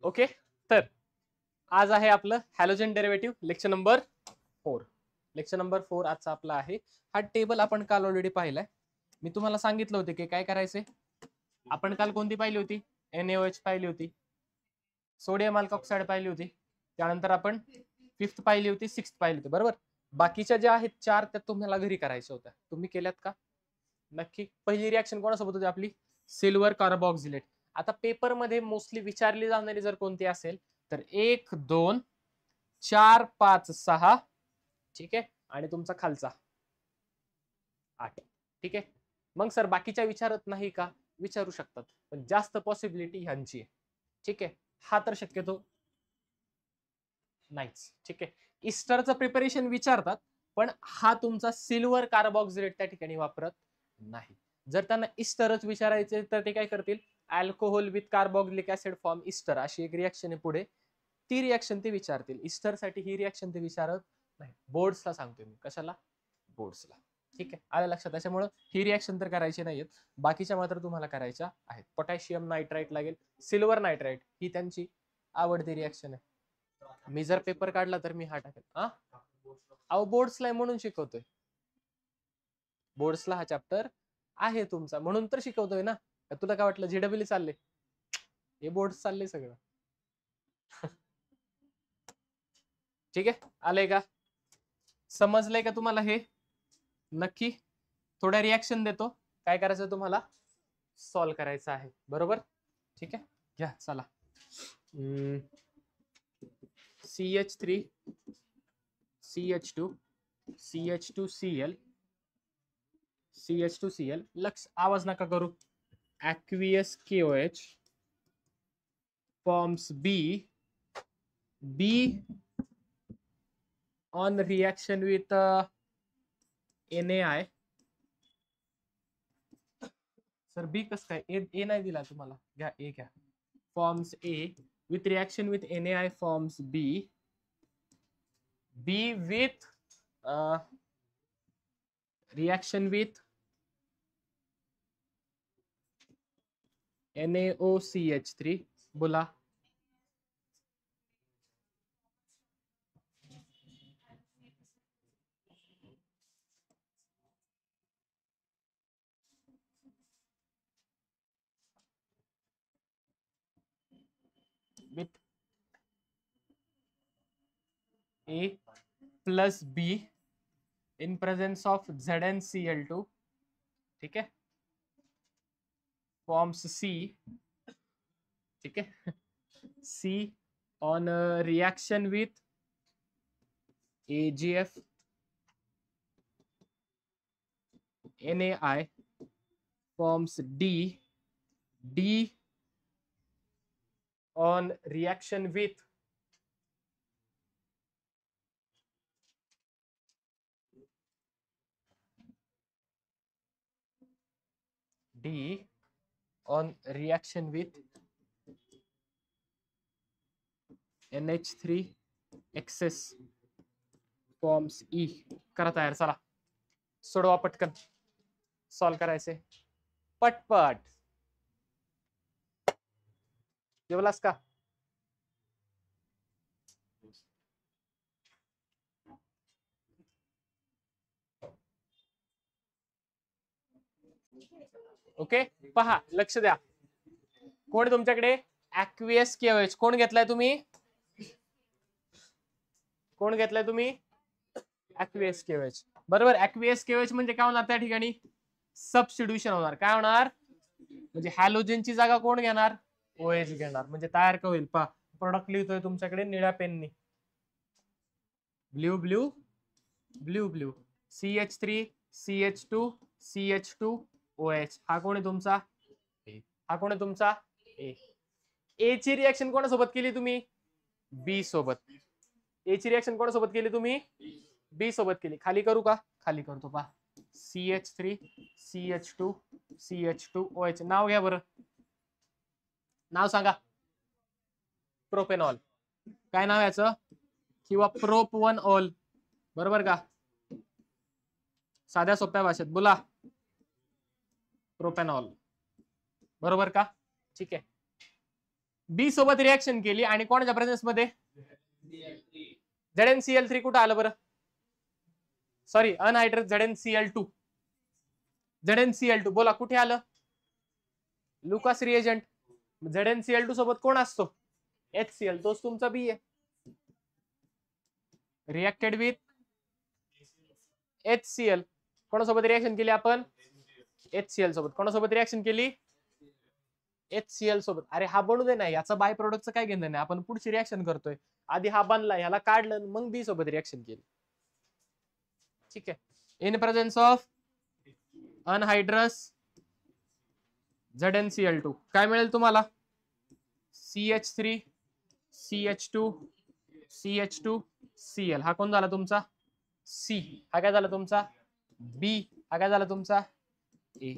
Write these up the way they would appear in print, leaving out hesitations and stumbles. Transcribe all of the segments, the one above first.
Okay, तर आज आहे आपलं halogen derivative lecture number 4. Lecture number 4 आजचा आपला आहे. हा टेबल आपण काल ऑलरेडी पाहिलाय. मी तुम्हाला सांगितलं होते की काय करायचंय. आपण काल कोणती पाहिली होती? NaOH पाहिली होती, सोडियम अल्कॉक्साइड पाहिली होती, त्यानंतर आपण 5th पाहिली होती, 6th पाहिली होती, बरोबर. बाकीच्या ज्या आहेत 4 त्या तुम्हाला घरी करायच्या होत्या. तुम्ही केल्यात का? नक्की. पहिली रिॲक्शन कोणासोबत होती आपली? Silver carboxylate. आता पेपर मध्ये मोस्टली विचारली जाणारी जर कोणती असेल तर 1 2 4 5 6, ठीक आहे, आणि तुमचा खालचा 8, ठीक आहे. मग सर बाकीच्या विचारत नाही का? विचारू शकतात, पण जास्त पॉसिबिलिटी ह्यांची आहे, ठीक आहे. हा तर शक्यतो नाहीच, ठीक आहे. इस्टरचं प्रिपरेशन विचारतात, पण हा तुमचा सिल्वर कार्बोक्सिलेट त्या ठिकाणी वापरत नाही. जर त्यांना इस्टरच विचारायचे तर ते काय करतील? Alcohol with carboxylic acid form ester अशी एक रिॲक्शन आहे पुढे, ती रिॲक्शन ते विचारतील. इस्टर साठी ही रिॲक्शन ते विचारत नाही. बोर्ड्सला सांगतोय मी. कशाला? बोर्ड्सला, ठीक आहे. आलं लक्षात? त्याच्यामुळे ही रिॲक्शन तर करायची नाहीयेत, बाकीच्या मात्र तुम्हाला करायच्या आहेत. पोटॅशियम नायट्राइट लागेल, सिल्वर नायट्राइट ही त्यांची आवडती रिॲक्शन आहे. मी जर पेपर काढला तर मी हा टाकेल. अहो बोर्ड्सला म्हणून शिकवतोय, बोर्ड्सला हा चॅप्टर आहे तुमचा म्हणून तर शिकवतोय ना. तुला काय वाटलं JEE चालले? हे बोर्ड्स चालले सगळं. ठीक आहे, आलंय का? समजलंय का तुम्हाला हे? नक्की. थोड्या रिॲक्शन देतो, काय करायचं तुम्हाला? सॉल्व करायचं आहे, बरोबर. ठीक आहे, घ्या चला. CH3 CH2 CH2Cl CH2Cl. लक्ष, आवाज नका करू. aqueous KOH forms B on reaction with NaI. Sir B कस काय? ए नाही दिला तुम्हाला, घ्या ए घ्या. Forms A with reaction with NaI forms B with reaction with NaOCH3. बोला. with A plus B in presence of ZnCl2, ठीक है, forms C, ठीक है, C on reaction with AgF NaI forms D on reaction with NH3 excess forms E. करा तयार, चला सोडवा पटकन. सॉल्व करायचे पटपट. जेवलास का? ओके, पहा, लक्ष द्या. कोण तुमच्याकडे? aqueous KOH. कोण घेतलाय तुम्ही? कोण घेतलाय तुम्ही? aqueous KOH, बरोबर. aqueous KOH म्हणजे काय होणार त्या ठिकाणी? सबस्टिट्यूशन होणार. काय होणार? म्हणजे हॅलोजनची जागा कोण घेणार? OH घेणार. म्हणजे तयार का होईल? पहा, प्रोडक्ट लिहितोय तुमच्याकडे निळ्या पेननी. Blue blue blue blue CH3 CH2 CH2 OH. हा कोण आहे तुमचा? हा कोण आहे तुमचा? ए ची रिएक्शन कोणासोबत केली तुम्ही? बी सोबत. ए ची रिएक्शन कोणासोबत केली तुम्ही? बी सोबत केली. खाली करू का? खाली करतो, पहा. CH3 CH2 CH2 OH. नाव घ्या बरं, नाव सांगा. प्रोपेनॉल. काय नाव याचं? किंवा प्रोप 1 ऑल, बरोबर का? साध्या सोप्या भाषेत बोला. प्रोपेनॉल, बरोबर का? ठीक आहे. बी सोबत रिएक्शन केली आणि कोणाच्या प्रेझेन्स मध्ये ZnCl3 कुठं आलं बरं? Sorry, अनहायड्रस ZnCl2. ZnCl2 बोला कुठे आलं? Lucas reagent. ZnCl2 सोबत कोण असतो? HCl, तोच तुमचा बी आहे. Reacted with HCl. कोणासोबत रिएक्शन केली आपण? HCl सोबत. कोणासोबत रिएक्शन केली? HCl सोबत. अरे हा बनू दे नाही, याचा बाय प्रोडक्टचं काय घेणं नाही, आपण पुढची रिएक्शन करतोय. आधी हा बनला, ह्याला काढलं, मग बी सोबत रिएक्शन केली. ठीक आहे. इन प्रेझेन्स ऑफ अनहायड्रस ZnCl2 काय मिळेल तुम्हाला? CH3 CH2 CH2 Cl. हा कोण झाला तुमचा? C. हा काय झाला तुमचा? B. हा काय झाला तुमचा? A.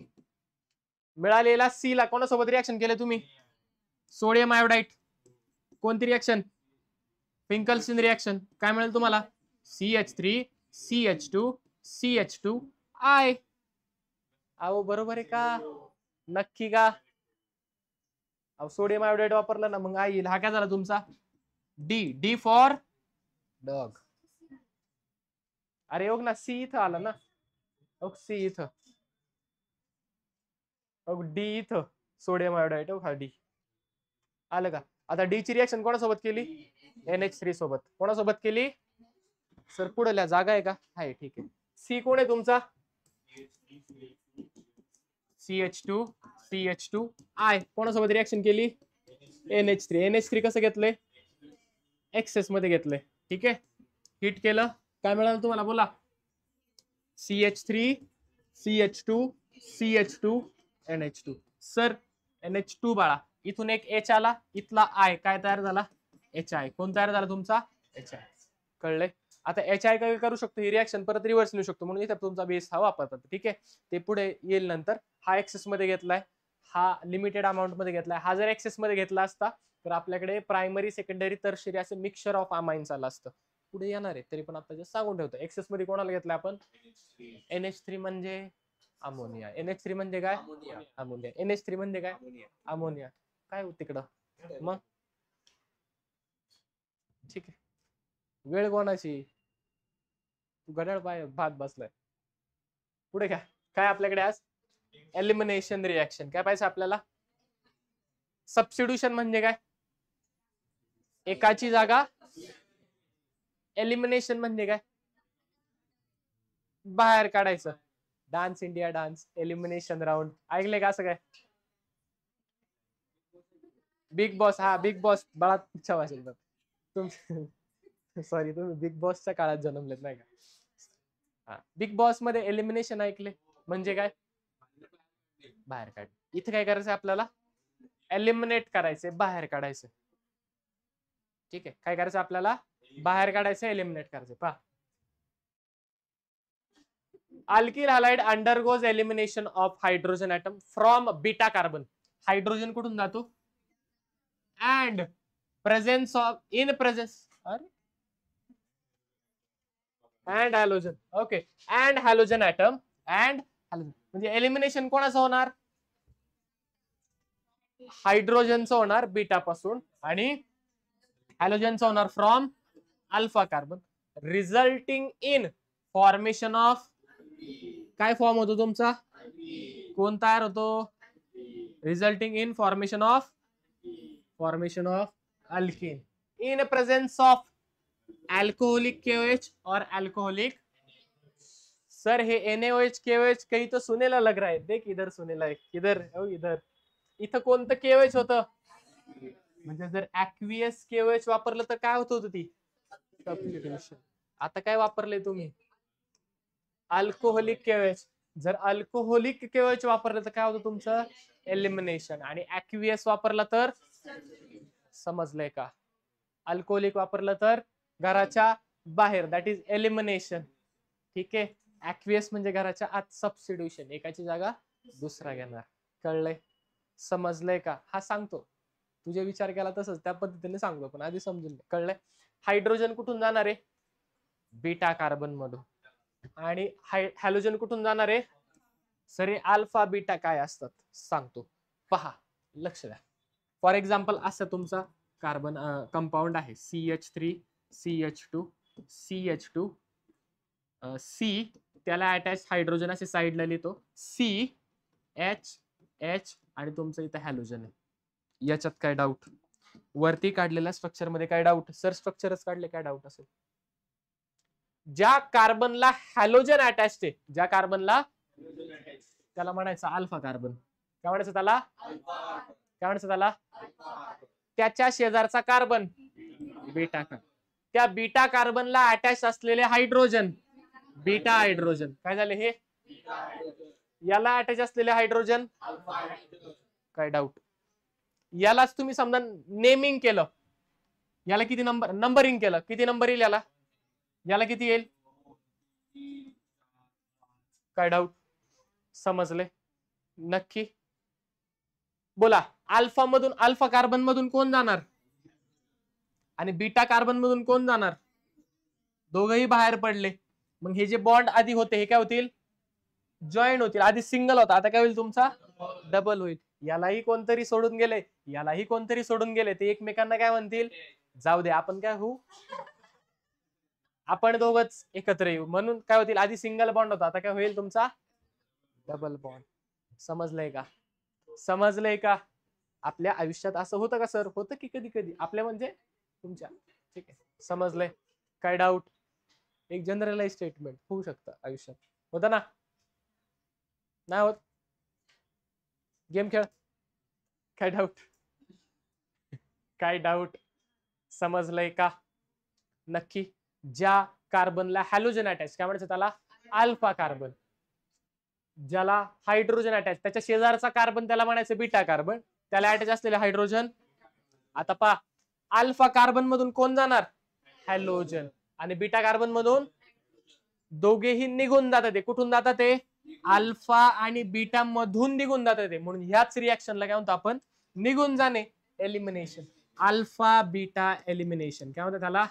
मिळालेला C ला कोणासोबत रिएक्शन केले तुम्ही? Sodium iodide. कोणती रिएक्शन? फिंकल्स्टीन रिएक्शन. काय मिळेल तुम्हाला? CH3 CH2 CH2I. अहो बरोबर आहे का? नक्की का? अहो सोडियम आयोडाईड वापरलं ना, मग I येईल. हा काय झाला तुमचा? D for dog. अरे बघ ना, C इथं आलं ना. C इथं, D इथं सोडियम आयोडाईड. हा D आलं का? आता D ची रिएक्शन कोणासोबत केली? NH3 सोबत. कोणासोबत केली? सर पुढल्या जागा आहे का? आहे, ठीक आहे. C कोण आहे तुमचा? CH2 CH2I. कोणासोबत रिएक्शन केली? NH3. NH3 कसं घेतलंय? एक्सेस मध्ये घेतलंय. ठीक आहे. हिट केलं, काय मिळालं तुम्हाला? बोला. CH3 CH2 CH2 NH2. Sir NH2 बाळा, इथून एक H आला, इथला I काय तयार झाला? HI. कोण तयार झाला तुमचा? HI. कळलंय? आता HI काय करू शकतो? ही रिएक्शन परत रिव्हर्स नेऊ शकतो, म्हणून इथे तुमचा बेस हा वापरतात. ठीक आहे. ते पुढे येईल नंतर. हा एक्सेस मध्ये घेतलाय, हा लिमिटेड अमाऊंट मध्ये घेतलाय. हा जर एक्सेस मध्ये घेतला असता तर आपल्याकडे प्रायमरी सेकंडरी टर्शियरी असे मिक्सचर ऑफ अमाइन्स आलं असतं. पुढे येणार आहे, तरी पण आता जे सांगून ठेवतो. एक्सेस मध्ये कोणाला घेतलाय आपण? NH3 म्हणजे अमोनिया. NH3 म्हणजे काय? अमोनिया. NH3 म्हणजे काय? अमोनिया. काय होत तिकडं मग? ठीक आहे. वेळ कोणाची? घड्याळ पाय भात बसलाय. पुढे काय काय आपल्याकडे आज? Elimination reaction. काय पाहिजे आपल्याला? सबस्टिट्यूशन म्हणजे काय? एकाची जागा. एलिमिनेशन म्हणजे काय? बाहेर काढायचं. Dance India dance, elimination round. ऐकले का असं काय? Big boss. हा बिग बॉस बळा तुमच्या भाषेत. सॉरी, तुम्ही बिग बॉसच्या काळात जन्मलेत नाही का? हा, बिग बॉस मध्ये एलिमिनेशन ऐकले म्हणजे काय? बाहेर काढ. इथे काय करायचं आपल्याला? एलिमिनेट करायचे, बाहेर काढायचं. ठीक आहे. काय करायचं आपल्याला? बाहेर काढायचं, एलिमिनेट करायचं. पहा, alkyl halide undergoes elimination of hydrogen atom from beta carbon. Hydrogen कुठून जातो? And presence of in presence and halogen. Okay. And halogen atom and halogen म्हणजे एलिमिनेशन कोणाचं होणार? हायड्रोजनचं होणार बीटा पासून, आणि हॅलोजनचं होणार from alpha carbon, resulting in formation of काय फॉर्म होतो तुमचा? कोण तयार होतो? Resulting in formation of alkene in presence of alcoholic KOH और अल्कोहोलिक. सर हे NaOH KOH कहीं तो सुनेला लग रहा है. देख इधर सुनेला है. इधर इधर इथं कोणतं KOH होतं? म्हणजे जर ऍक्वियस KOH वापरलं तर काय होत होतं ती? सबस्टिट्यूशन. आता काय वापरले तुम्ही? Alcoholic KOH. जर अल्कोहोलिक KOH वापरलं तर काय होतं तुमचं? एलिमिनेशन. आणि ऍक्वियस वापरला तर? समजलंय का? अल्कोहोलिक वापरलं तर घराच्या बाहेर, दॅट इज एलिमिनेशन. ठीक आहे. ऍक्वियस म्हणजे घराच्या आत, सबस्टिट्यूशन, एकाची जागा दुसरा घेणार. कळलंय? समजलंय का? हा सांगतो, तुझे विचार केला तसंच त्या पद्धतीने सांगतो, पण आधी समजून. कळलंय? हायड्रोजन कुठून जाणार आहे? बीटा कार्बन मधून. आणि हॅलोजन कुठून जाणार आहे? सर अल्फा बीटा काय असतात सांगतो, पहा, लक्ष द्या. फॉर एक्झाम्पल असं तुमचा कार्बन कंपाऊंड आहे CH3 CH2 CH2 C, त्याला अटॅच हायड्रोजन असे साईडला लिहितो CH आणि तुमचं इथं हॅलोजन आहे. याच्यात काय डाऊट? वरती काढलेल्या स्ट्रक्चर मध्ये काय डाऊट? सर स्ट्रक्चरच काढले, काय डाऊट असेल? ज्या कार्बनला हॅलोजन अटॅच आहे, ज्या कार्बनला, त्याला म्हणायचं अल्फा कार्बन. काय म्हणायचं त्याला? काय म्हणायचं त्याला? त्याच्या शेजारचा कार्बन बीटा कार्बन. त्या बीटा कार्बनला अटॅच असलेले हायड्रोजन बीटा हायड्रोजन काय झाले हे? याला अटॅच असलेले हायड्रोजन काय डाऊट? यालाच तुम्ही समजा नेमिंग केलं, याला किती नंबरिंग केलं, किती नंबर येईल याला? याला किती येईल? काय डाऊट? समजले? नक्की बोला. अल्फा मधून, अल्फा कार्बन मधून कोण जाणार आणि बीटा कार्बन मधून कोण जाणार? दोघही बाहेर पडले. मग हे जे बॉन्ड आधी होते हे काय होतील? जॉईन होतील. आधी सिंगल होता, आता काय होईल तुमचा? डबल होईल. यालाही कोणतरी सोडून गेले, यालाही कोणतरी सोडून गेले, ते एकमेकांना काय म्हणतील? जाऊ दे, आपण काय होऊ, आपण दोघच एकत्र येऊ. म्हणून काय होतील? आधी सिंगल बॉन्ड होता, आता काय होईल तुमचा? Double bond. समजलंय का? समजलंय का? आपल्या आयुष्यात असं होतं का सर? होतं की कधी कधी आपल्या, म्हणजे तुमच्या. ठीक आहे, समजलंय? काय डाऊट? एक जनरलाइज स्टेटमेंट होऊ शकतं आयुष्यात, होतं ना? नाही होत? गेम खेळ. काय डाऊट? काय डाऊट? समजलंय का? नक्की. ज्या कार्बनला हॅलोजन अटॅच, काय म्हणायचं त्याला? Alpha carbon. ज्याला हायड्रोजन अटॅच, त्याच्या शेजारचा कार्बन त्याला म्हणायचं बीटा कार्बन, त्याला अटॅच असलेले हायड्रोजन. आता पहा, अल्फा कार्बन मधून कोण जाणार? हॅलोजन. आणि बीटा कार्बन मधून दोघेही निघून जातात. ते कुठून जातात? ते अल्फा आणि बीटा मधून निघून जातात ते. म्हणून ह्याच रिएक्शनला काय म्हणतो आपण? निघून जाणे, एलिमिनेशन. अल्फा बीटा एलिमिनेशन काय म्हणतात त्याला?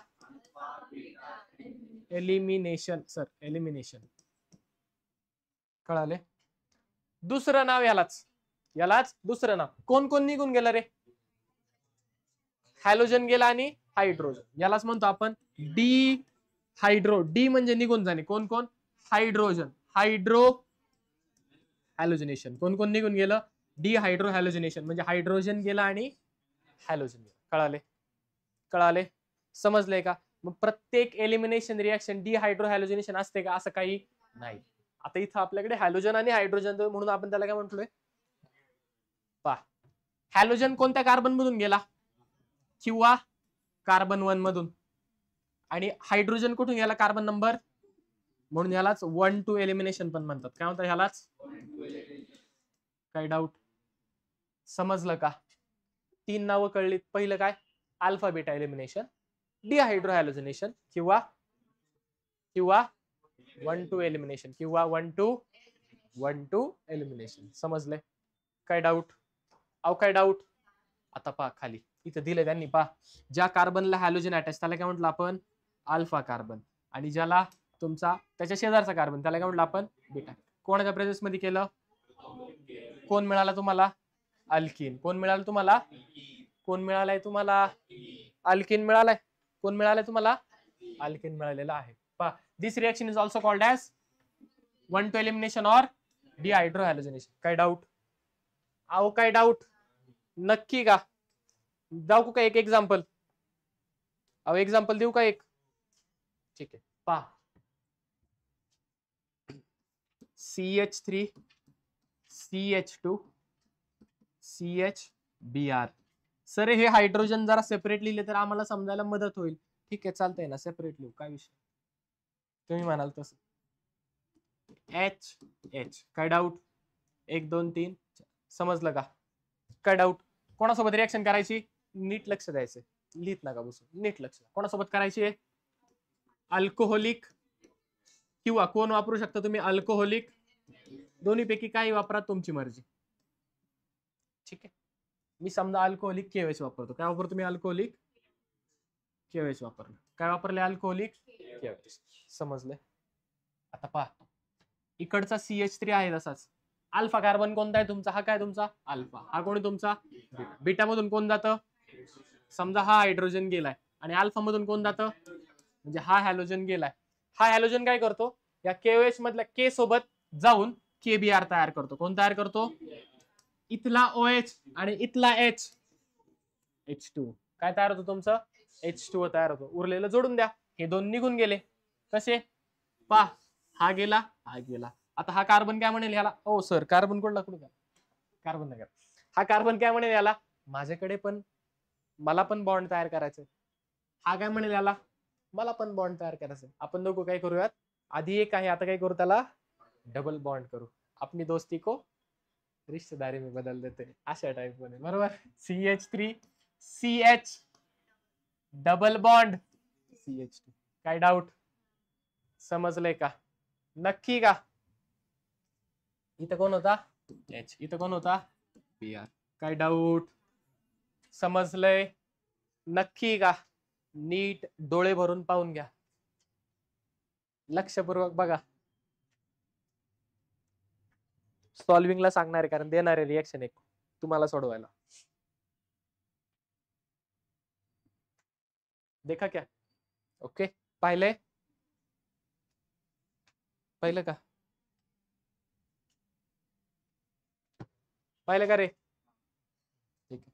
एलिमिनेशन. सर एलिमिनेशन कळाले? दुसरं नाव यालाच, यालाच दुसरं नाव. कोण कोण निघून गेलं रे? हॅलोजन गेला आणि हायड्रोजन. यालाच म्हणतो आपण डी हायड्रो. डी म्हणजे निघून जाणे. कोण कोण? हायड्रोजन. हायड्रो हॅलोजनेशन. कोण कोण निघून गेलं? डी हायड्रो हॅलोजनेशन म्हणजे हायड्रोजन गेला आणि हॅलोजन गेला. कळाले? कळाले? समजलंय का? मग प्रत्येक एलिमिनेशन रिएक्शन डी हायड्रो हॅलोजनेशन असते का? असं काही नाही. आता इथं आपल्याकडे हॅलोजन आणि हायड्रोजन, म्हणून आपण त्याला काय म्हटलोय? पहा, हॅलोजन कोणत्या कार्बन मधून गेला? किंवा कार्बन 1 मधून. आणि हायड्रोजन कुठून गेला? कार्बन नंबर, म्हणून यालाच 1-2 एलिमिनेशन पण म्हणतात. काय म्हणतात ह्यालाच? काय डाऊट? समजलं का? 3 नावं कळली. पहिलं काय? अल्फा बीटा एलिमिनेशन, डिहायड्रो हॅलोजनेशन, किंवा 1-2 एलिमिनेशन, किंवा 1-2 एलिमिनेशन. समजलंय? काय डाऊट? अहो काय डाऊट? आता पहा खाली इथं दिलं त्यांनी, पहा, ज्या कार्बनला हॅलोजन अटॅच त्याला काय म्हटलं आपण? Alpha carbon. आणि ज्याला तुमचा त्याच्या शेजारचा कार्बन त्याला काय म्हटलं आपण? बीटा. कोणाच्या प्रेझेन्स मध्ये केलं? कोण मिळाला तुम्हाला? अल्किन. कोण मिळालं तुम्हाला? कोण मिळालाय तुम्हाला? अल्किन मिळालाय. कोण मिळालाय तुम्हाला? अल्किन मिळालेला आहे. पहा, this reaction is also called as 1-2 elimination और डिहायड्रो हॅलोजनेशन. काय डाऊट? अहो काय डाऊट? नक्की का? जाऊ का एक एक्झाम्पल? अहो एक्झाम्पल देऊ का एक? ठीक आहे, पहा, CH3 CH2 CHBr. सर हे हायड्रोजन जरा सेपरेट लिहिले तर आम्हाला समजायला मदत होईल. ठीक आहे, चालतंय ना, सेपरेट लिहू, काय विषय, तुम्ही म्हणाल तसं. H काय डाऊट? 1 2 3 समजलं का? काय डाऊट? कोणासोबत रिएक्शन करायची? नीट लक्ष द्यायचं, लिहित नका बसू, नीट लक्ष. कोणासोबत करायची आहे? अल्कोहोलिक, किंवा कोण वापरू शकता तुम्ही? अल्कोहोलिक. दोन्ही पैकी काही वापरा, तुमची मर्जी. ठीक आहे, मी समजा अल्कोहोलिक KOH वापरतो. काय वापरतो मी? अल्कोहोलिक KOH वापरलं. काय वापरले? Alcoholic KOH. समजले? आता पहा, इकडचा CH3 आहे तसाच, अल्फा कार्बन कोणता आहे तुमचा? हा काय तुमचा अल्फा. हा कोणी तुमचा बीटा. बीटा मधून कोण जातं? समजा हा हायड्रोजन गेलाय आणि अल्फा मधून कोण जातं? म्हणजे हा हॅलोजन गेलाय. हा हॅलोजन काय करतो? या केओएच मधल्या के सोबत जाऊन केबीआर तयार करतो. कोण तयार करतो? इथला OH आणि इथला H2. काय तयार होतं तुमचं? H2O तयार होतो. उरलेलं जोडून द्या. हे दोन निघून गेले. कसे? पा हा गेला, हा गेला. आता हा कार्बन काय म्हणेल याला? ओ सर कार्बन कोणला कुठे कार्बन नाही. हा कार्बन काय म्हणेल याला? माझ्याकडे पण मला पण बॉन्ड तयार करायचं. हा काय म्हणेल याला? मला पण बॉन्ड तयार करायचं. आपण दोघं काय करूयात? आधी एक आहे, आता काय करू त्याला? डबल बॉन्ड करू. अपनी दोस्ती को रिश्तेदारी में बदल देते. अशा टाइप मध्ये. बरोबर? CH3 CH double bond CH2. काय डाऊट? समजलंय का? नक्की का? इथं कोण होता? H. इथं कोण होता? Br. काय डाऊट? समजलंय? नक्की का? नीट डोळे भरून पाहून घ्या. लक्षपूर्वक बघा. सॉल्विंगला सांगणार आहे कारण देणार आहे रिएक्शन एक तुम्हाला सोडवायला. देखा क्या? ओके. पाहिलंय? पाहिलं का? पाहिलं का रे? ठीक आहे.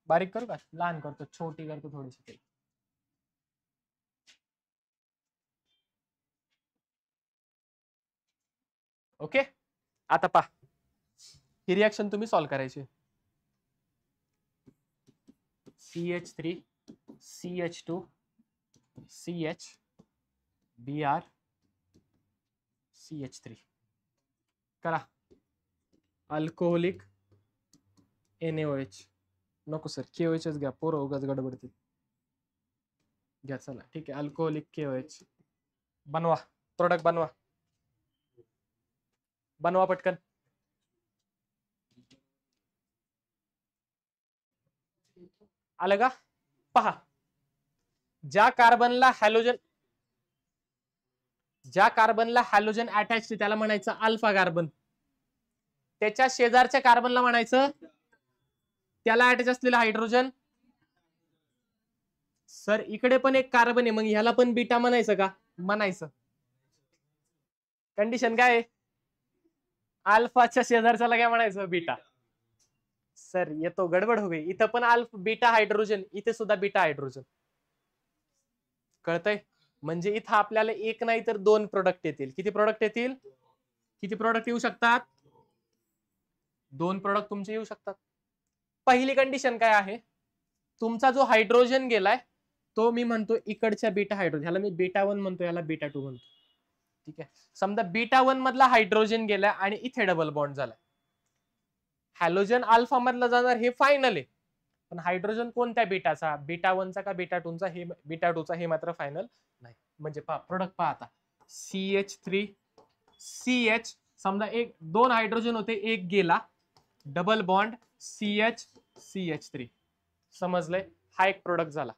बारीक करू का? लहान करतो, छोटी करतो थोडीशी. ओके. आता पहा, ही रिएक्शन तुम्ही सॉल्व करायची. CH3 CH2 CH Br CH3 करा. Alcoholic NaOH. नको सर, KOH घ्या, पोरं उगाच गडबडतील. घ्या चला, ठीक आहे. अल्कोहोलिक KOH बनवा. प्रोडक्ट बनवा. बनवा पटकन. आलं का? पहा, ज्या कार्बनला हॅलोजन अटॅच त्याला म्हणायचं अल्फा कार्बन. त्याच्या शेजारच्या कार्बनला म्हणायचं त्याला अटॅच असलेला हायड्रोजन. सर इकडे पण एक कार्बन आहे, मग ह्याला पण बीटा म्हणायचं का? म्हणायचं. कंडिशन काय आहे? अल्फाच्या शेजारच्याला काय म्हणायचं? बीटा. सर येतो गडबड हो गई. इथं पण बीटा हायड्रोजन, इथे सुद्धा बीटा हायड्रोजन. कळतंय? म्हणजे इथं आपल्याला एक नाही तर दोन प्रोडक्ट येतील. किती प्रोडक्ट येतील? किती प्रोडक्ट येऊ शकतात? दोन प्रोडक्ट तुमचे येऊ शकतात. पहिली कंडिशन काय आहे? तुमचा जो हायड्रोजन गेलाय तो मी म्हणतो इकडच्या बीटा हायड्रोजन, ह्याला मी बीटा 1 म्हणतो, याला बीटा 2 म्हणतो. ठीक आहे. समजा बीटा 1 मधला हायड्रोजन गेला आणि इथे डबल बॉन्ड झाला. हॅलोजन अल्फा मधला जाणार हे फायनल आहे, पण हायड्रोजन कोणत्या बीटाचा? बीटा 1चा का बीटा 2चा? हे बीटा 2चा हे मात्र फायनल नाही. म्हणजे पहा प्रोडक्ट पहा आता. CH3 CH, समजा एक दोन हायड्रोजन होते, एक गेला, डबल बॉन्ड CH CH3. समजलंय? हा एक प्रोडक्ट झाला.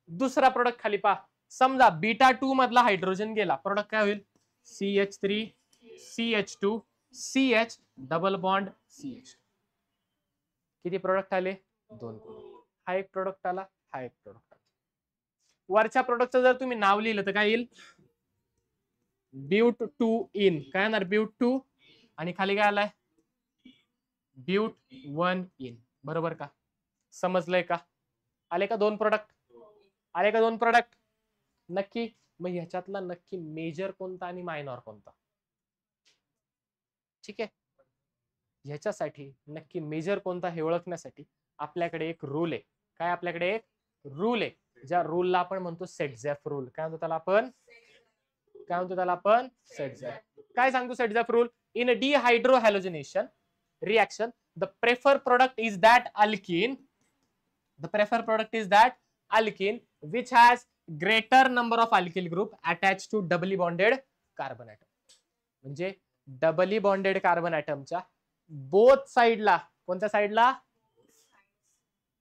दुसरा प्रोडक्ट खाली पहा. समजा बीटा 2 मधला हायड्रोजन गेला, प्रोडक्ट काय होईल? CH3 CH2 CH double bond CH. किती प्रोडक्ट आले? दोन. हा एक प्रोडक्ट आला, हा एक प्रोडक्ट आला. वरच्या प्रोडक्टचं जर तुम्ही नाव लिहिलं तर काय येईल? But 2 ene. काय येणार? ब्यूट 2 आणि खाली काय आलाय? But 1 ene. बरोबर का? समजलंय का? आले का दोन प्रोडक्ट? आले का दोन प्रोडक्ट? नक्की. मग ह्याच्यातला नक्की मेजर कोणता आणि मायनॉर कोणता? ठीक आहे. ह्याच्यासाठी नक्की मेजर कोणता हे ओळखण्यासाठी आपल्याकडे एक रूल आहे. काय आपल्याकडे एक रूल आहे? ज्या रूलला आपण म्हणतो सेटझॅफ रूल. काय म्हणतो त्याला आपण? सेटझॅफ. काय सांगतो Saytzeff rule? In a dehydrohalogenation reaction, the preferred product is that alkene which has greater number of alkyl group attached to doubly bonded carbon atom. म्हणजे डबली बॉन्डेड कार्बन ऍटमच्या बोथ साइडला, कोणत्या साइडला?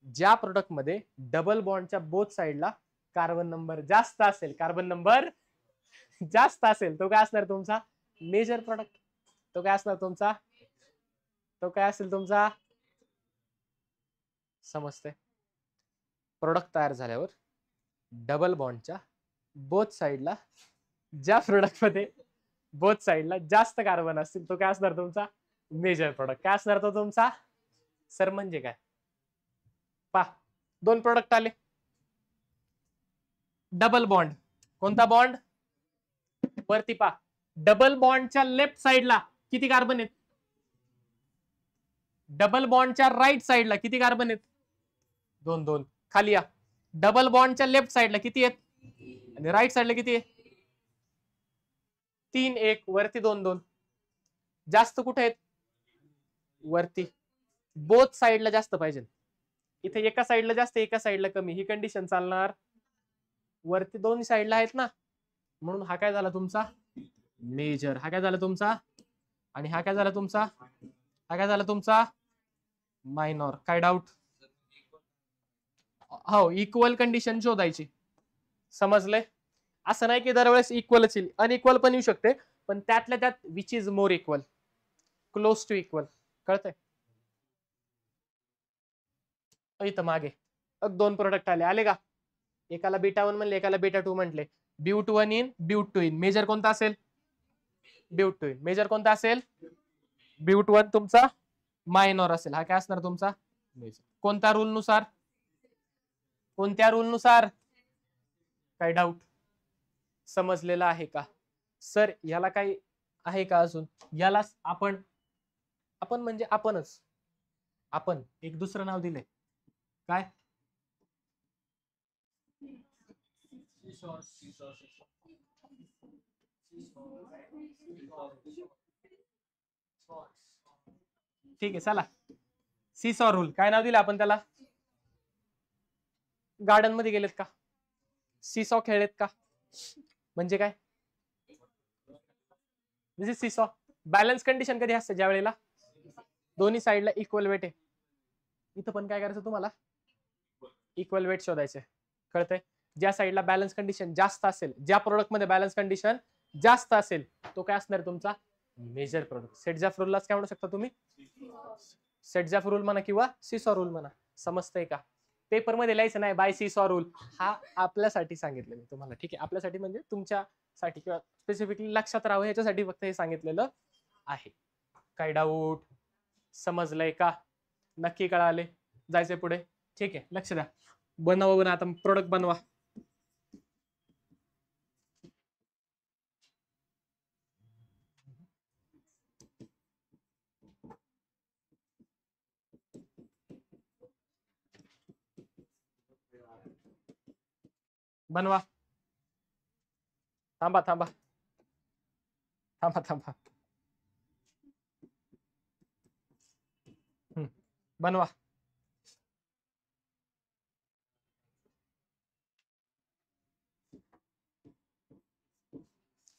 ज्या प्रोडक्ट मध्ये double बॉन्डच्या both साइडला carbon number जास्त असेल, तो काय असणार तुमचा? Major product. तो काय असणार तुमचा, तो काय असेल तुमचा, समजते. प्रोडक्ट तयार झाल्यावर डबल बॉन्डच्या बोथ साइडला, ज्या प्रोडक्ट मध्ये बोथ साइडला जास्त कार्बन असतील तो काय असणार तुमचा मेजर प्रोडक्ट. काय असणार तो तुमचा सर, म्हणजे काय पहा, दोन प्रोडक्ट आले, डबल बॉन्ड, कोणता बॉन्ड वरती पहा, डबल बॉन्डच्या लेफ्ट साइडला किती कार्बन आहेत, डबल बॉन्डच्या राईट साइडला किती कार्बन आहेत, दोन दोन. खाली या, डबल बॉन्डच्या लेफ्ट साइडला किती आहेत आणि राईट साइडला किती आहे, तीन एक, वरती दोन दोन. जास्त कुठे आहेत, वरती. बोथ साइडला जास्त पाहिजे, इथे एका साइडला जास्त एका साइडला कमी, ही कंडिशन चालणार. वरती दोन्ही साइडला आहेत ना, म्हणून हा काय झाला तुमचा मेजर, हा काय झाला तुमचा, आणि हा काय झाला तुमचा, हा काय झाला तुमचा मायनॉर. काय डाऊट, हो इक्वल कंडिशन शोधायची, समजले. असं नाही की दरवेळेस इक्वलच येईल, अनइक्वल पण येऊ शकते, पण त्यातल्या त्यात which is more equal, close to equal. कळतंय. इथं मागे दोन प्रोडक्ट आले, आले का, एकाला बीटा 1 म्हणले, एकाला बीटा 2 म्हटले. But 1 ene, but 2 ene, major कोणता असेल, ब्यूट 2 इन. मेजर कोणता असेल, ब्यूट 1 तुमचा मायनॉर असेल, हा काय असणार तुमचा मेजर. कोणत्या रूल नुसार, कोणत्या रूल नुसार, काय डाऊट, समजलेला आहे का सर. याला काही आहे का अजून, याला आपण, आपण म्हणजे आपणच, आपण एक दुसरं नाव दिले, काय, ठीक आहे चला, सीसॉ रूल. काय नाव दिलं आपण त्याला, गार्डन मध्ये गेलेत का, सीसॉ खेळलेत का, म्हणजे काय, दिस इज सीसॉ. बॅलन्स कंडिशन कधी असते, ज्या वेळेला दोन्ही साइडला इक्वल वेट आहे. इथं पण काय करायचं तुम्हाला, इक्वल वेट शोधायचे. कळतंय. ज्या साइडला बॅलन्स कंडिशन जास्त असेल, ज्या प्रोडक्ट मध्ये बॅलन्स कंडिशन जास्त असेल, तो काय असणार तुमचा मेजर प्रोडक्ट. सेटजाफ रूललाच काय म्हणू शकता तुम्ही, सेटजाफ रूल म्हणा किंवा सीसॉ रूल म्हणा. समजतंय का. पेपर मध्ये लिहायचं नाही बाय सीसॉ रूल, हा आपल्यासाठी सांगितलं मी तुम्हाला. ठीक आहे, आपल्यासाठी म्हणजे तुमच्यासाठी किंवा स्पेसिफिकली लक्षात राहावं याच्यासाठी फक्त हे सांगितलेलं आहे. काय डाऊट, समजलंय का, नक्की कळाले. जायचंय पुढे. ठीक आहे, लक्ष द्या. बनवा आता प्रोडक्ट बनवा. बनवा, थांबा थांबा थांबा थांबा, बनवा.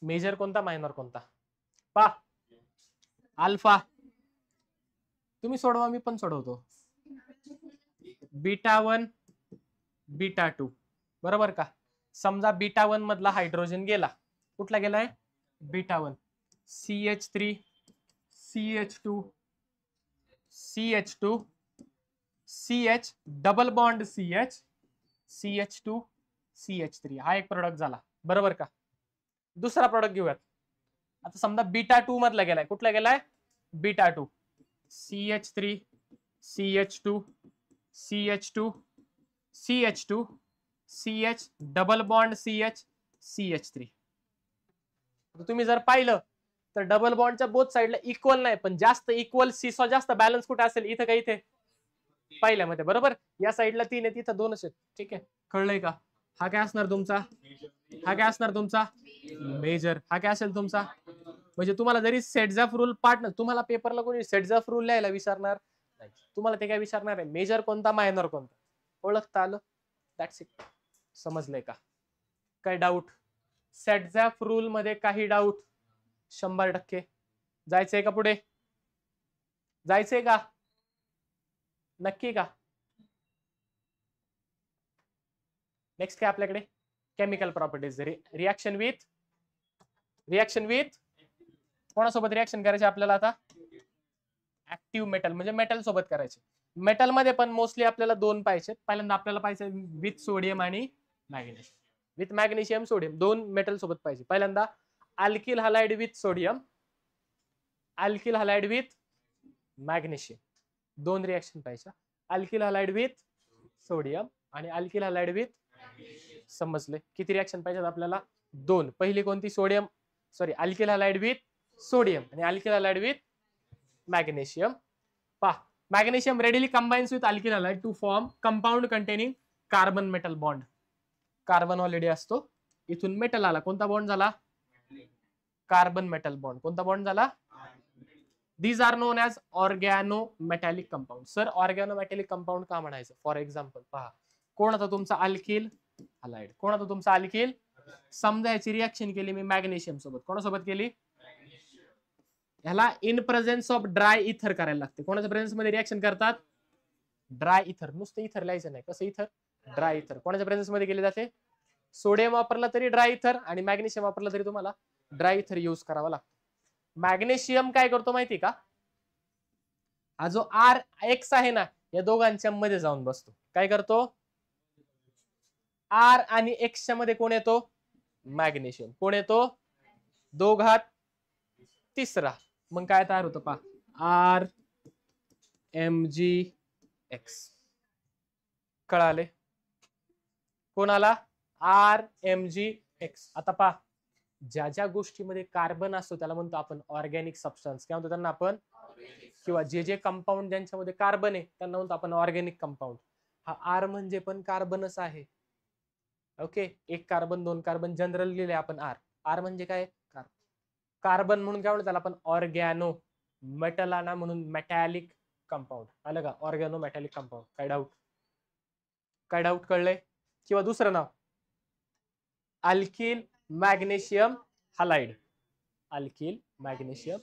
मेजर कोणता, मायनर कोणता, पा अल्फा. तुम्ही सोडवा, मी पण सोडवतो. बीटा 1 बीटा 2, बरोबर का. समजा बीटा 1 मधला हायड्रोजन गेला, कुठला गेलाय, beta 1. CH3 CH2 CH2 CH double bond CH CH2 CH3, हा एक प्रोडक्ट झाला, बरोबर का. दुसरा प्रोडक्ट घेऊयात. आता समजा बीटा 2 मधला गेलाय, कुठला गेलाय, beta 2. CH3 CH2 CH2 CH2 CH double bond CH CH3. तुम्ही जर पाहिलं तर डबल बॉन्डच्या बोथ साइडला इक्वल नाही, पण जास्त इक्वल सीसॉ जास्त बॅलन्स कुठे असेल, इथं का, इथे पहिल्यामध्ये, बरोबर. या साइडला 3 आहेत, इथं 2च आहेत. ठीक आहे, कळलंय का. हा काय असणार तुमचा, हा काय असणार तुमचा मेजर. हा काय असेल तुमचा, म्हणजे तुम्हाला जरी सेटजाफ रूल पार्टनर, तुम्हाला पेपरला कोणी सेटजाफ रूल लिहायला विचारणार नाही, तुम्हाला ते काय विचारणार आहे, मेजर कोणता मायनर कोणता, ओळखता आलं. That's it. समजलंय का. काय डाऊट, सेटजाफ रूल मध्ये काही डाऊट, 100%. जायचंय का पुढे, जायचंय का, नक्की का. नेक्स्ट काय आपल्याकडे, केमिकल प्रॉपर्टीज. रिएक्शन विथ कोणासोबत रिएक्शन करायचे आपल्याला आता? ऍक्टिव्ह मेटल म्हणजे मेटल सोबत करायचे. मेटल मध्ये पण मोस्टली आपल्याला दोन पाहिजेत. पहिल्यांदा आपल्याला पाहिजे विथ सोडियम आणि मॅग्नेशियम. विथ मॅग्नेशियम सोडियम दोन मेटल सोबत पाहिजे. पहिल्यांदा alkyl halide with sodium, alkyl halide with magnesium, दोन रिएक्शन पाहिजे. अल्किल हलाइड विथ सोडियम आणि अल्किल हलाइड विथ, समजले? किती रिएक्शन पाहिजेत आपल्याला? दोन. पहिली कोणती? Sodium sorry alkyl halide with sodium आणि अल्किल हलाइड विथ मॅग्नेशियम. पहा, magnesium readily combines with alkyl halide to form compound containing carbon metal bond. Carbon already असतो, इथून मेटल आला, कोणता बॉन्ड झाला? Carbon metal bond. कोणता बॉन्ड झाला? These are known as organometallic compound. Sir organometallic compound का म्हणायचं? फॉर एक्झाम्पल पहा, कोण होता तुमचा? Alkyl halide. कोण होता तुमचा? अल्किल. समजा याची रिएक्शन केली मी मॅग्नेशियम सोबत. कोणासोबत केली? ह्याला इन प्रेझेन्स ऑफ ड्राय इथर करायला लागते. कोणाच्या प्रेझेन्स मध्ये रिएक्शन करतात? ड्राय इथर. नुसतं इथर लिहायचं नाही. कसं इथर? ड्राय इथर. कोणाच्या प्रेझेन्स मध्ये केली जाते? सोडियम वापरला तरी ड्राय इथर आणि मॅग्नेशियम वापरला तरी तुम्हाला ड्राय इथर यूज करावा लागतो. मॅग्नेशियम काय करतो माहिती का? हा जो आर एक्स आहे ना, या दोघांच्या मध्ये जाऊन बसतो. काय करतो? आर आणि एक्सच्या मध्ये कोण येतो? मॅग्नेशियम. कोण येतो? दोघात तिसरा. मग काय तयार होतं पहा, आर एम जी एक्स. कळाले? कोणाला? R M G X. आता पहा, ज्या ज्या गोष्टीमध्ये कार्बन असतो त्याला म्हणतो आपण ऑर्गॅनिक सबस्टन्स. काय म्हणतो त्यांना आपण? किंवा जे जे कंपाऊंड ज्यांच्यामध्ये कार्बन आहे त्यांना म्हणतो आपण ऑर्गॅनिक कंपाऊंड. हा आर म्हणजे पण कार्बनच आहे. ओके, एक कार्बन दोन कार्बन जनरल लिहिले आपण आर. आर म्हणजे काय? कार्बन म्हणून काय म्हणतो त्याला आपण? ऑर्गॅनो. मेटलाना म्हणून मेटॅलिक कंपाऊंड. आलं का? Organometallic compound. काय डाऊट? काय डाऊट? कळलंय? किंवा दुसरं नाव alkyl magnesium halide. Alkyl magnesium.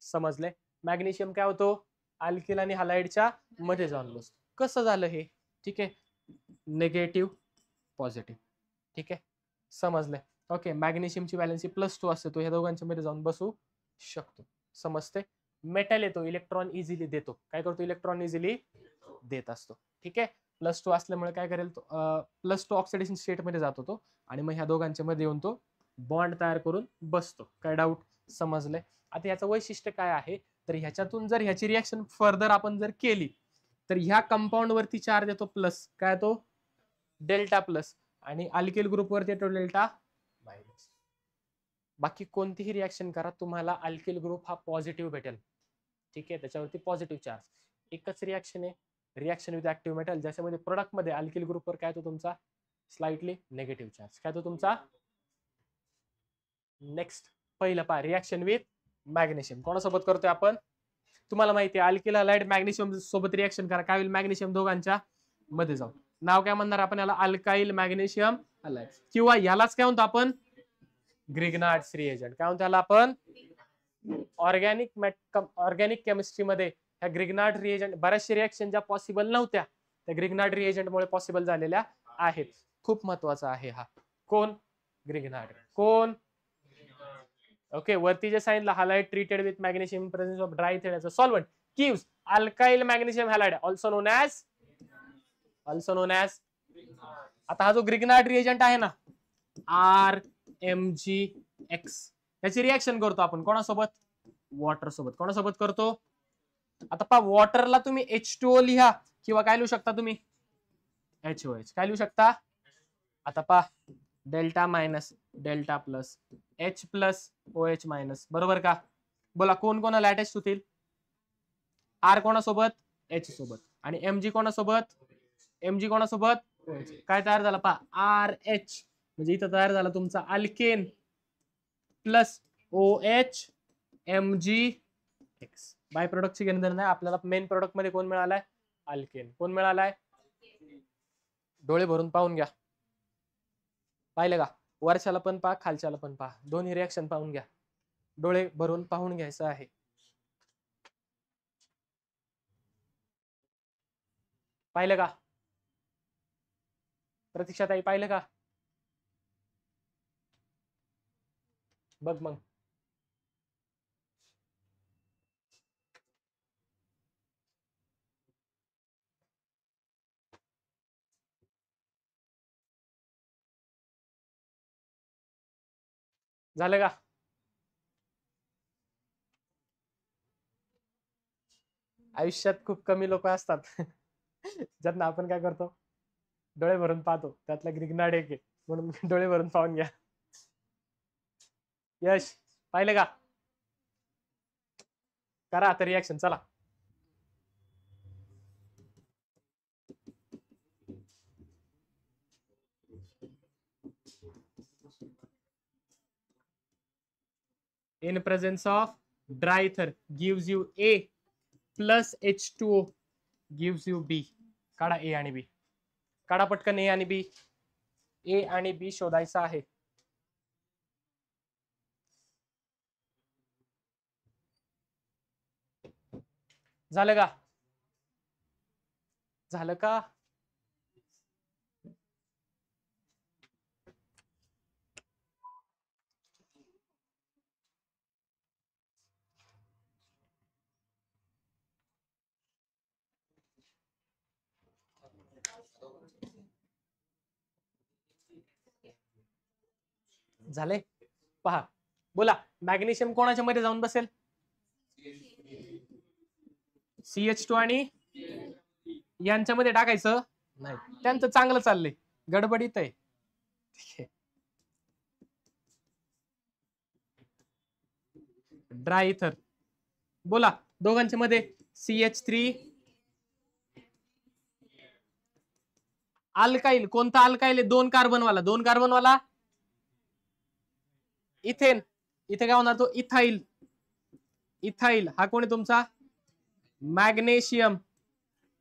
समजले? मॅग्नेशियम काय होतो? अल्किल आणि हलाइडच्या मध्ये जाऊन बसतो. कसं झालं हे? ठीक आहे, निगेटिव्ह पॉझिटिव्ह. ठीक आहे, समजले? ओके, मॅग्नेशियमची व्हॅलेन्सी +2 असते, तो ह्या दोघांच्या मध्ये जाऊन बसू शकतो. समजते? मेटल येतो, इलेक्ट्रॉन इझिली देतो. काय करतो? इलेक्ट्रॉन इझिली देत असतो. ठीक आहे, +2 असल्यामुळे काय करेल? +2 ऑक्सिडेशन स्टेट मध्ये जातो तो आणि मग ह्या दोघांच्या मध्ये येऊन तो बॉन्ड तयार करून बसतो. काय डाऊट? समजले? आता याचं वैशिष्ट्य काय आहे? तर ह्याच्यातून जर ह्याची रिएक्शन फर्दर आपण जर केली तर ह्या कंपाऊंड वरती चार्ज येतो प्लस. काय तो? Delta plus. आणि अल्किल ग्रुप वरती येतो डेल्टा मायनस. बाकी कोणतीही रिएक्शन करा, तुम्हाला अल्किल ग्रुप हा पॉझिटिव्ह भेटेल. ठीक आहे, त्याच्यावरती पॉझिटिव्ह चार्ज. एकच रिएक्शन आहे, रिएक्शन विथ ऍक्टिव्ह मेटल, ज्याच्यामध्ये प्रोडक्ट मध्ये अल्किल ग्रुपवर काय तो तुमचा स्लाइटली निगेटिव्ह चार्ज. काय तो तुमचा? नेक्स्ट पहिलं पहा, रिएक्शन विथ मॅग्नेशियम. कोणासोबत करतोय आपण? तुम्हाला माहिती आहे अल्किल हलाइड मॅग्नेशियम सोबत रिएक्शन करा. काय होईल? मॅग्नेशियम दोघांच्या मध्ये जाऊ. नाव काय म्हणणार आपण याला? Alkyl magnesium halide. किंवा यालाच काय म्हणतो आपण? Grignard's reagent. काय म्हणतो याला आपण? ऑर्गॅनिक केमिस्ट्रीमध्ये ह्या ग्रिग्नार्ड रिएजंट बऱ्याचशा रिएक्शन ज्या पॉसिबल नव्हत्या त्या ग्रिग्नार्ड रिएजंटमुळे पॉसिबल झालेल्या आहेत. खूप महत्वाचा आहे हा. कोण? ग्रिग्नार्ड. कोण? ओके, वरती जे सांगितलं halide treated with magnesium presence of dry ether solvent gives alkyl magnesium halide also known as. आता हा जो ग्रिग्नार्ड रिएजंट आहे ना, आर एम जी एक्स, याची रिएक्शन करतो आपण कोणासोबत? वॉटर सोबत. कोणासोबत करतो? आता पहा, वॉटरला तुम्ही H2O लिहा किंवा काय लिहू शकता तुम्ही? HOH. काय लिहू शकता? आता पहा, delta minus delta plus H plus OH minus. बरोबर का? बोला कोण कोणाला अटॅच होतील? आर कोणासोबत? H सोबत. आणि MG कोणासोबत? MG कोणासोबत? काय तयार झाला पहा? RH. म्हणजे इथं तयार झाला तुमचा अल्केन प्लस OH MgX. बाय प्रोडक्टची गणना नाही, आपल्याला मेन प्रोडक्ट मध्ये कोण मिळालाय? अल्केन. कोण मिळालाय? डोळे भरून पाहून घ्या. पाहिलं का? वरच्याला पण पहा, खालच्याला पण पहा, दोन्ही रिएक्शन पाहून घ्या. डोळे भरून पाहून घ्यायचं आहे. पाहिलं का? प्रतीक्षाताई पाहिलं का? बघ मग. झालं का? आयुष्यात खूप कमी लोक असतात ज्यांना आपण काय करतो, डोळे भरून पाहतो. त्यातला ग्रिग्नाड एक आहे, म्हणून डोळे भरून पाहून घ्या. यश पाहिलं का? करा आता रिॲक्शन, चला. In presence of dry ether gives you A plus H2O gives you B. काढा A आणि B, काढा पटकन A आणि B. A आणि B शोधायचा आहे. झालं का? झालं का? झाले? पहा, बोला मॅग्नेशियम कोणाच्या मध्ये जाऊन बसेल? CH2 आणि यांच्यामध्ये टाकायचं नाही, त्यांचं चांगलं चाललंय, गडबडीत आहे. ठीक आहे. ड्राय इथर, बोला दोघांच्या मध्ये CH3. अल्काईल, कोणता अल्काईल आहे? 2 कार्बन वाला, 2 कार्बन वाला इथेन. इथे काय होणार? तो इथाईल. इथाईल हा कोण आहे तुमचा? मॅग्नेशियम.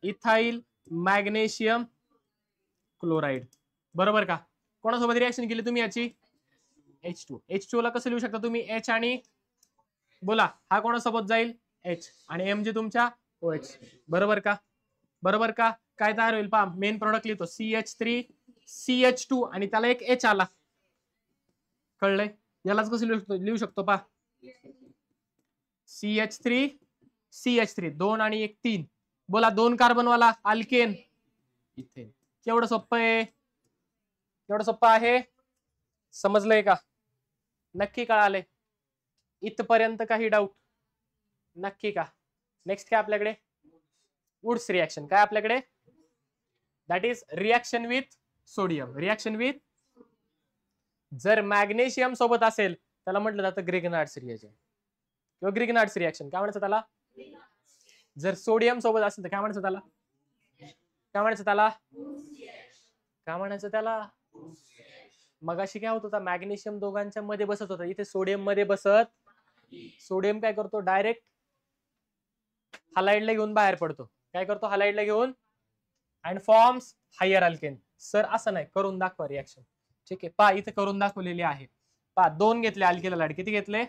इथाईल मॅग्नेशियम क्लोराईड, बरोबर का? कोणासोबत रिएक्शन केली तुम्ही याची? H2. H2 ला कसं लिहू शकता तुम्ही? H आणि बोला हा कोणासोबत जाईल? H आणि Mg तुमच्या OH, बरोबर का? बरोबर का? काय तयार होईल पहा, मेन प्रोडक्ट लिहितो CH3 CH2 आणि त्याला एक H आला. कळलंय? यालाच कसं लिहू शकतो पहा, CH3 CH3 2 आणि 1 3. बोला 2 कार्बन वाला अल्केन इथेन. केवढं सोपं आहे, केवढं सोपं आहे, समजलंय का? नक्की कळालंय? इथपर्यंत काही डाऊट? नक्की का? नेक्स्ट काय आपल्याकडे? Wurtz reaction. काय आपल्याकडे? That is reaction with sodium. Reaction with, जर मॅग्नेशियम सोबत असेल त्याला म्हटलं जातं ग्रिग्नार्ड्स रिएक्शन किंवा ग्रिग्नार्ड्स रिएक्शन. काय म्हणायचं त्याला? जर सोडियम सोबत असेल तर काय म्हणायचं त्याला? काय म्हणायचं त्याला? काय म्हणायचं त्याला? मगाशी काय होत होता? मॅग्नेशियम दोघांच्या मध्ये बसत होता, इथे सोडियम मध्ये बसत. सोडियम काय करतो? डायरेक्ट हलाइडला घेऊन बाहेर पडतो. काय करतो? हलाइडला घेऊन and forms higher alkane. Sir असं नाही, करून दाखवा रिएक्शन. ठीक आहे, पहा इथे करून दाखवलेली आहे. पहा 2 घेतले अल्किल हलाइड. किती घेतले?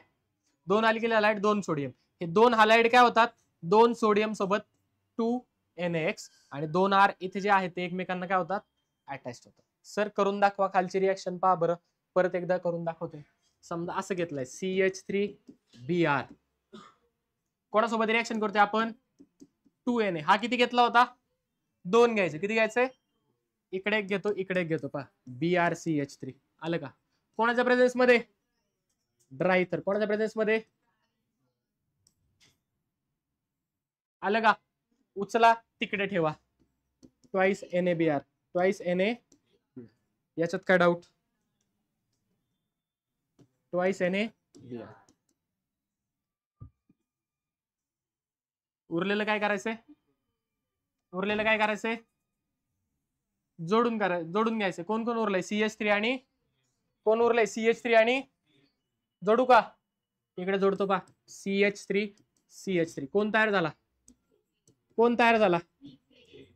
2 अल्किल हलाइड, 2 सोडियम. हे 2 हलाइड काय होतात? 2 सोडियम सोबत 2NaX आणि 2 R इथे जे आहेत ते एकमेकांना काय होतात? अटॅच होतात. सर करून दाखवा खालची रिएक्शन. पहा बरं, परत एकदा करून दाखवतोय. समजा असं घेतलंय CH3Br, कोणासोबत रिएक्शन करतोय आपण? 2Na. हा किती घेतला होता? 2 घ्यायचे. किती घ्यायचंय? इकडे एक घेतो, इकडे एक घेतो. पहा BrCH3 आलं का? कोणाच्या प्रेझेन्स मध्ये? ड्राय इथर. कोणाच्या प्रेझेन्स मध्ये? आलं का? उचला तिकडे ठेवा. Twice NaBr, twice Na. याच्यात काय डाऊट? Twice NaBr. उरलेलं काय करायचंय? उरलेलं काय करायचंय? जोडून घ्यायचं. कोण कोण उरलंय? CH3 आणि कोण उरलंय? CH3 आणि जोडू का? इकडे जोडतो पहा, CH3 कोण तयार झाला? कोण तयार झाला?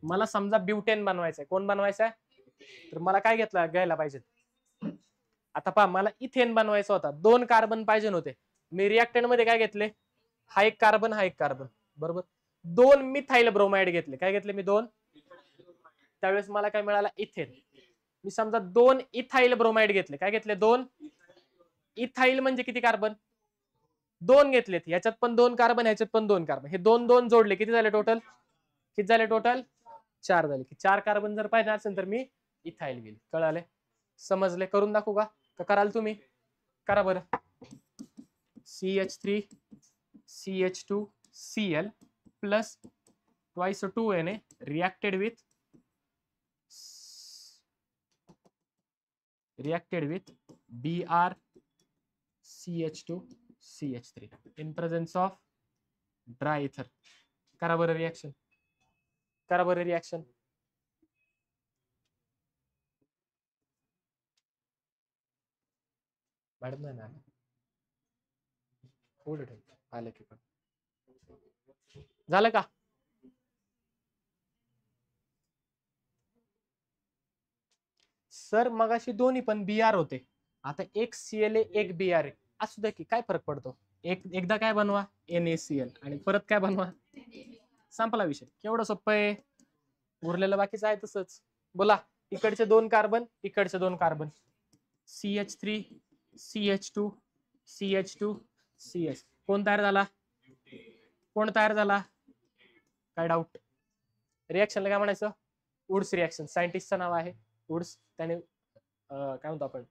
मला समजा ब्युटेन बनवायचंय. कोण बनवायचंय? तर मला काय घ्यायला पाहिजे? आता पहा, मला इथेन बनवायचा होता. 2 कार्बन पाहिजे होते. मी रिएक्टंट मध्ये काय घेतले? हा एक कार्बन, हा एक कार्बन, बरोबर. 2 मिथाइल ब्रोमाइड घेतले. काय घेतले मी? 2. त्यावेळेस मला काय मिळाला? इथेन. मी समजा 2 इथाइल ब्रोमाइड घेतले. काय घेतले? 2 इथाइल म्हणजे किती कार्बन? 2 घेतलेत. याच्यात पण 2 कार्बन, ह्याच्यात पण 2 कार्बन. हे 2 2 जोडले किती झाले टोटल? किती झाले टोटल? 4 झाले. 4 कार्बन जर पाहिजे असेल तर मी इथाइल घेईल. कळाले? समजले? करून दाखवू का? कराल तुम्ही? करा बरं. CH3 CH2 Cl plus twice 2Na reacted with Br CH2 CH3 in presence of dry ether. करा बरं रिएक्शन, करा बरं रिएक्शन. मॅडम नाही ना आलं की पण झालं का? सर मगाशी दोन्ही पण BR होते, आता एक CLA एक BR आहे. असू द्या की काय फरक पडतो. एकदा काय बनवा NaCl आणि परत काय बनवा, संपला विषय. केवढं सोपं आहे. उरलेलं बाकीचं आहे तसंच. बोला, इकडचे 2 कार्बन इकडचे 2 carbon CH3 CH2 CH2 CH कोण तयार झाला, कोण तयार झाला, काय डाऊट. रिएक्शनला काय म्हणायचं, वुड्स रिएक्शन. सायंटिस्टचं नाव आहे वुड्स. त्याने काय म्हणतो आपण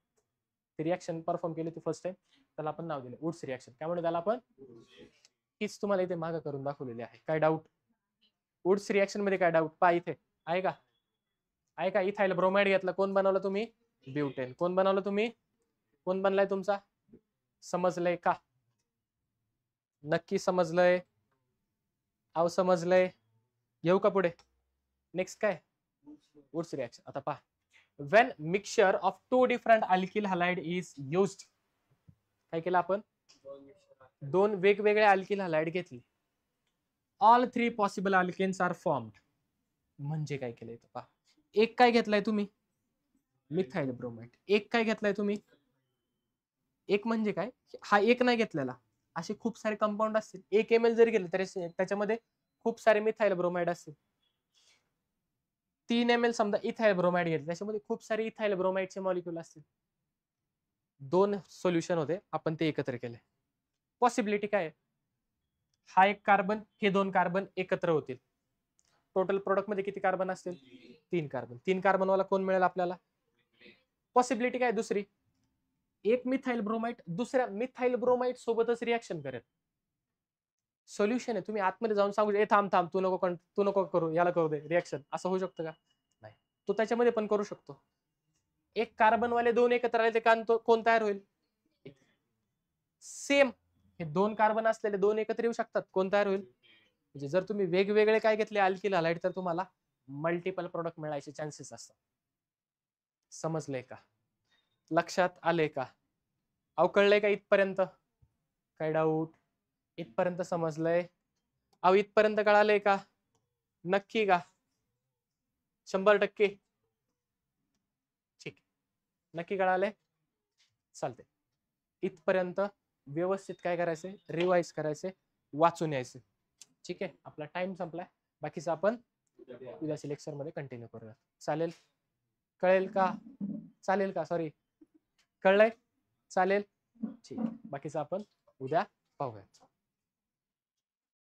रिएक्शन परफॉर्म केली ती फर्स्ट टाइम, त्याला आपण नाव दिलं वुड्स रिएक्शन. काय म्हणतो त्याला आपण, हीच तुम्हाला इथे मागं करून दाखवलेली आहे. काय डाऊट, वुड्स रिएक्शन मध्ये काय डाऊट पहा इथे आहे का, आहे का. इथाइल ब्रोमाइड घेतला, कोण बनवलं तुम्ही, ब्युटेन. कोण बनवलं तुम्ही, कोण बनलाय तुमचा, समजलंय का, नक्की समजलंय, अव समजलंय. येऊ का पुढे, नेक्स्ट काय वुड्स रिएक्शन. आता पहा, when mixture of 2 different alkyl halide is used, काय केलं आपण, 2 वेगवेगळे अल्किल हलाइड घेतले. all 3 possible alkanes are formed. म्हणजे काय केलंय पहा, एक काय घेतलाय तुम्ही, मिथाइल ब्रोमाइड. एक काय घेतलाय तुम्ही, एक म्हणजे काय, हा एक नाही घेतलेला, असे खूप सारे कंपाऊंड असतील. 1 ml जरी घेतले तरी त्याच्यामध्ये खूप सारे मिथाइल ब्रोमाइड असतील. 3 ml समजा इथाइल ब्रोमाइड घेतले, त्याच्यामध्ये खूप सारे इथाइल ब्रोमाइडचे मॉलिक्यूल असतील. 2 सोल्युशन होते, आपण ते एकत्र केले. पॉसिबिलिटी काय, हा एक कार्बन हे 2 कार्बन एकत्र होतील. टोटल प्रोडक्ट मध्ये किती कार्बन असतील, 3 कार्बन. 3 कार्बन वाला कोण मिळेल आपल्याला. पॉसिबिलिटी काय दुसरी, एक मिथाइल ब्रोमाइड दुसऱ्या मिथाइल ब्रोमाइड सोबतच रिएक्शन करेल. सोल्युशन आहे, तुम्ही आतमध्ये जाऊन सांगू थांब थांब तू नको करू, याला करू दे रिएक्शन, असं होऊ शकतं का, नाही. तो त्याच्यामध्ये पण करू शकतो. एक कार्बन वाले 2 एकत्र आले ते कोण तयार होईल, सेम. हे 2 कार्बन असलेले 2 एकत्र येऊ शकतात, कोण तयार होईल. म्हणजे जर तुम्ही वेगवेगळे काय घेतले अल्किल हलाइड, तर तुम्हाला मल्टिपल प्रोडक्ट मिळायचे चान्सेस असतात. समजलंय का, लक्षात आले का, अवकळलंय का इथपर्यंत, काय डाऊट, इथपर्यंत समजलंय, अहो इथपर्यंत कळालंय का, नक्की का, 100%, ठीक, नक्की कळालंय, चालते. इथपर्यंत व्यवस्थित काय करायचंय, रिवाइज करायचंय, वाचून यायचं. ठीक आहे, आपला टाइम संपलाय, बाकीचं आपण उद्याच्या लेक्चर मध्ये कंटिन्यू करूया. चालेल, कळेल का, चालेल का, सॉरी कळलंय, चालेल, ठीक. बाकीचं आपण उद्या पाहूया.